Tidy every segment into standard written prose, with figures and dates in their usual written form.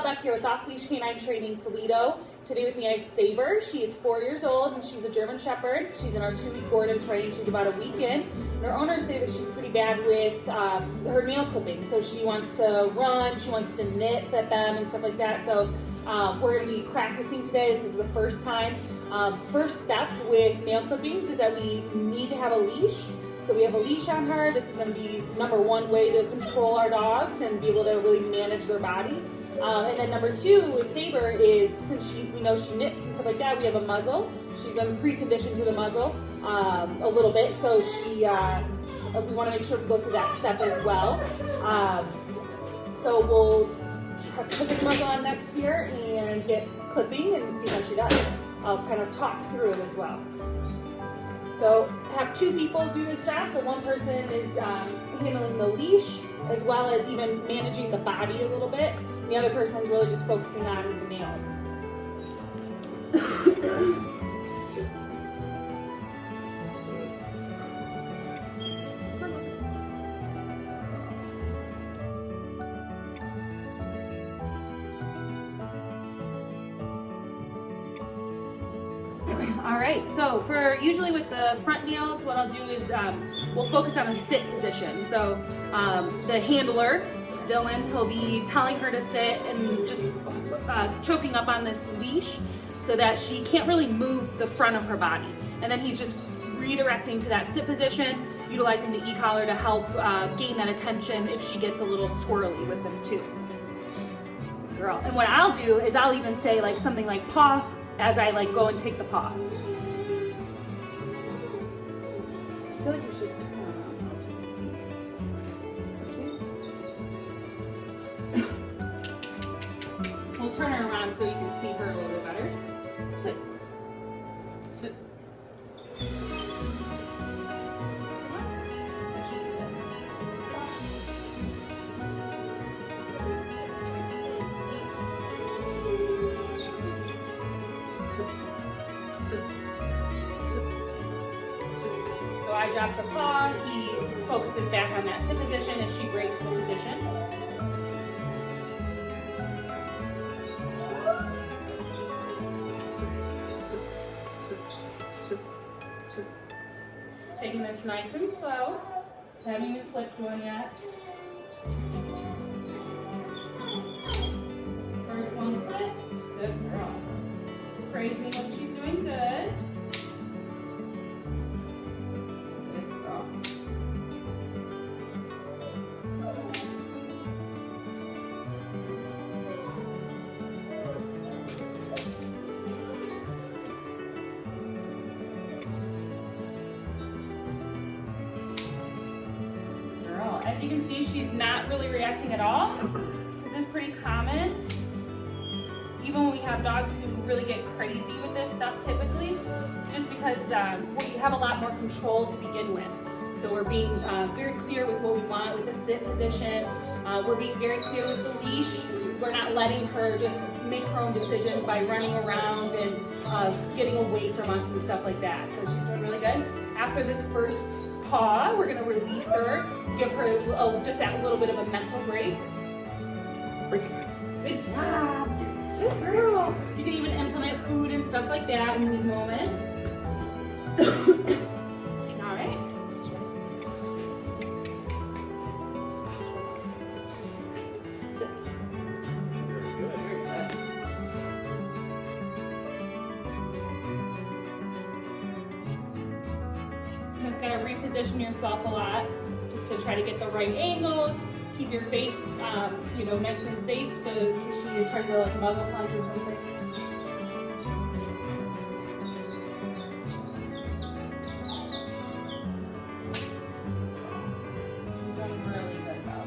back here with Off Leash K9 Training, Toledo. Today with me I have Saber. She is 4 years old and she's a German Shepherd. She's in our 2-week board and train. She's about a week in. And her owners say that she's pretty bad with her nail clipping. So she wants to run, she wants to nip at them and stuff like that. So we're going to be practicing today. This is the first time. First step with nail clippings is that we need to have a leash. So we have a leash on her. This is going to be number one way to control our dogs and be able to really manage their body. And then number two with Saber is, since we know she nips and stuff like that, we have a muzzle. She's been preconditioned to the muzzle a little bit, so we want to make sure we go through that step as well. So we'll put this muzzle on next year and get clipping and see how she does. I'll kind of talk through it as well. So have two people do this job. So one person is handling the leash as well as even managing the body a little bit. And the other person's really just focusing on the nails. All right, so usually with the front nails, what I'll do is we'll focus on a sit position. So the handler, Dylan, he'll be telling her to sit and just choking up on this leash so that she can't really move the front of her body. And then he's just redirecting to that sit position, utilizing the e-collar to help gain that attention if she gets a little squirrely with them too. Girl. And what I'll do is I'll even say like something like paw as I like go and take the paw. I feel like you should turn around so you can see. We'll turn her around so you can see her a little bit better. Sit. Sit. So I drop the paw, he focuses back on that sit position if she breaks the position. Taking this nice and slow, haven't even clipped one yet. First one clipped, good girl. Praising what she's doing, good. Good girl. Girl, as you can see, she's not really reacting at all. This is pretty common. Even when we have dogs who really get crazy with this stuff typically, just because we have a lot more control to begin with. So we're being very clear with what we want with the sit position. We're being very clear with the leash. We're not letting her just make her own decisions by running around and getting away from us and stuff like that. So she's doing really good. After this first paw, we're gonna release her, give her just that little bit of a mental break. Good job. Good girl. You can even implement food and stuff like that in these moments. All right. Sit. Very good. Very good. You just gotta reposition yourself a lot, just to try to get the right angles. Keep your face, nice and safe, so in case she tries to like muzzle punch or something. She's doing really good though.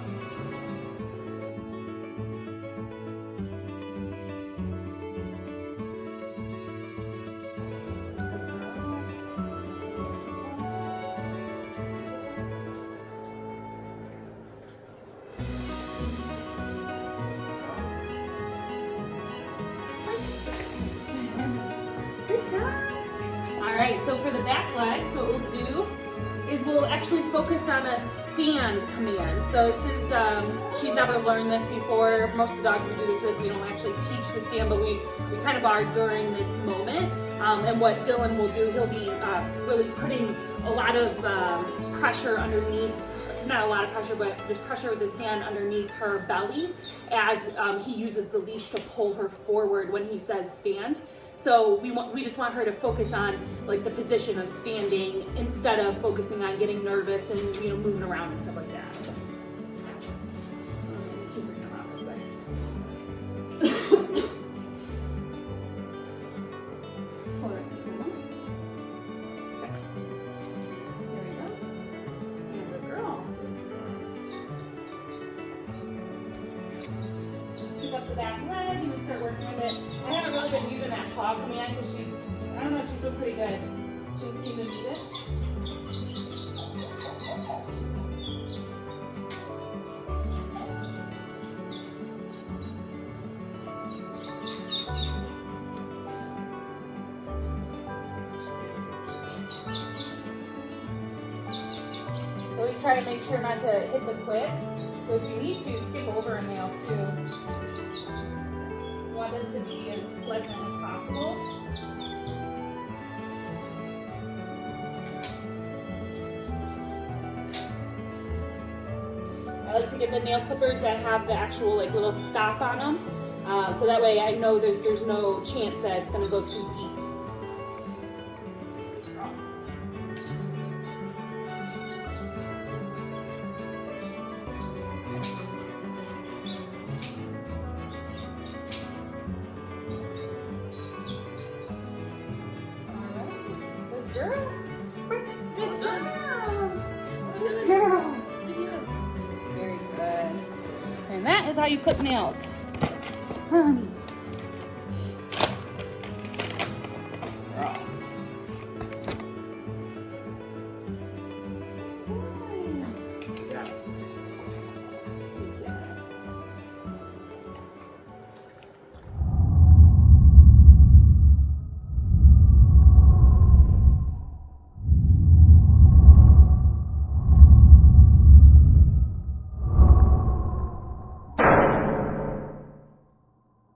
All right, so for the back leg, so what we'll do is we'll actually focus on a stand command. So this is, she's never learned this before. Most of the dogs we do this with, we don't actually teach the stand, but we kind of are during this moment. And what Dylan will do, he'll be really putting a lot of pressure underneath, not a lot of pressure, but just pressure with his hand underneath her belly as he uses the leash to pull her forward when he says stand. So we just want her to focus on like the position of standing instead of focusing on getting nervous and moving around and stuff like that. Bring her around this way. Hold on just a moment. Okay. There we go. Stand, good girl. Scoop up the back leg and we start working with it. I haven't really been using that paw command because I don't know, she's doing pretty good. She doesn't seem to need it. So always try to make sure not to hit the quit. So if you need to, skip over a nail too. You want this to be as pleasant as possible. I like to get the nail clippers that have the actual like little stop on them, so that way I know there's no chance that it's going to go too deep. Girl, good job. Good girl. Very good. And that is how you clip nails, honey.